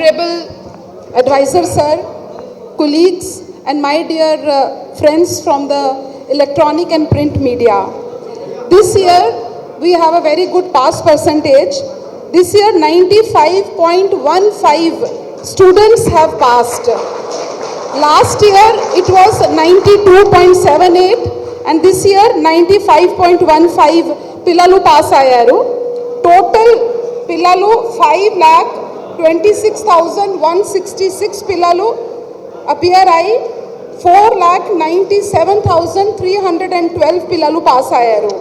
Honorable Advisor Sir, colleagues and my dear friends from the electronic and print media. This year we have a very good pass percentage. This year 95.15 students have passed. Last year it was 92.78 and this year 95.15 pillalu pass ayaru. Total pillalu 5,26,166 pillalu appear ayi 4,97,312 pillalu pass ayaru.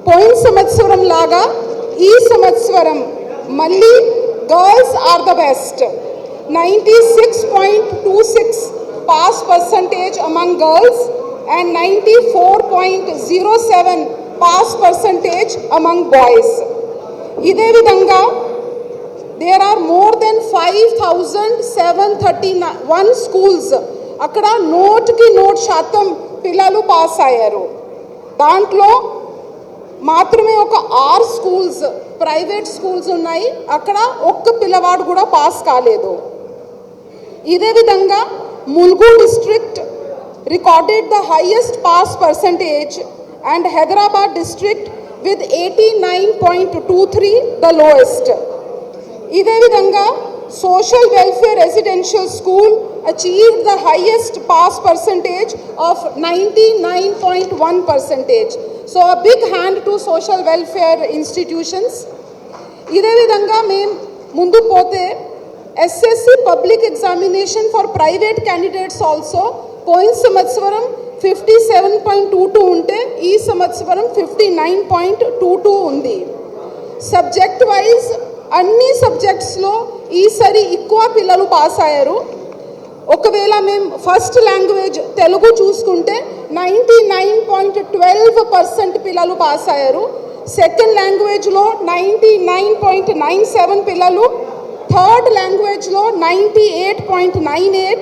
పోయిన సంవత్సరం లాగా ఈ సంవత్సరం మళ్ళీ girls are the best. 96.26 pass percentage among girls and 94.07 pass percentage among boys. ఇదే విధంగా there are more than 5,731 schools అక్కడ నోట్కి note శాతం పిల్లలు పాస్ అయ్యారు. దాంట్లో మాత్రమే ఒక 6 స్కూల్స్ ప్రైవేట్ స్కూల్స్ ఉన్నాయి, అక్కడ ఒక్క పిల్లవాడు కూడా పాస్ కాలేదు. ఇదే విధంగా Mulugu district recorded the highest pass percentage and Hyderabad district with 89.23 the lowest. ఇదే విధంగా social welfare residential school achieved the highest pass percentage of 99.1%. So a big hand to social welfare institutions. ఇదే విధంగా మేము ముందు పోతే SSC public examination for private candidates also పోయిన సంవత్సరం 57.22 ఉంటే ఈ సంవత్సరం 59.22 ఉంది. సబ్జెక్ట్ వైజ్ అన్ని సబ్జెక్ట్స్లో ఈసారి ఎక్కువ పిల్లలు పాస్ అయ్యారు. ఒకవేళ మేము ఫస్ట్ లాంగ్వేజ్ తెలుగు చూసుకుంటే 99.12% పిల్లలు పాస్ అయ్యారు. సెకండ్ లాంగ్వేజ్లో 99.97 పిల్లలు, థర్డ్ లాంగ్వేజ్లో 98.98,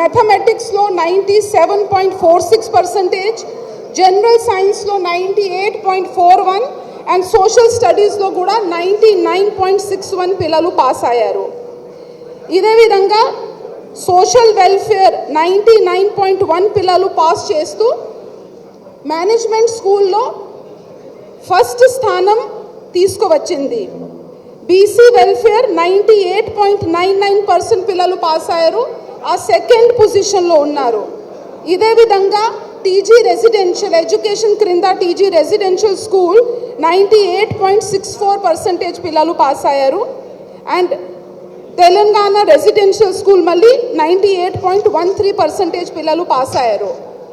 మ్యాథమెటిక్స్లో 97.46%, జనరల్ సైన్స్లో 98.41 అండ్ సోషల్ స్టడీస్లో కూడా 99.61 పిల్లలు పాస్ అయ్యారు. ఇదే విధంగా సోషల్ వెల్ఫేర్ 99.1 పిల్లలు పాస్ చేస్తూ మేనేజ్మెంట్ స్కూల్లో ఫస్ట్ స్థానం తీసుకువచ్చింది. బీసీ వెల్ఫేర్ 98.99% పిల్లలు పాస్ అయ్యారు, ఆ సెకండ్ పొజిషన్లో ఉన్నారు. ఇదే విధంగా టీజీ రెసిడెన్షియల్ ఎడ్యుకేషన్ క్రింద టీజీ రెసిడెన్షియల్ స్కూల్ 98.64% పిల్లలు పాస్ అయ్యారు అండ్ తెలంగాణ రెసిడెన్షియల్ స్కూల్ మళ్ళీ 98.13% పిల్లలు పాస్ అయ్యారు.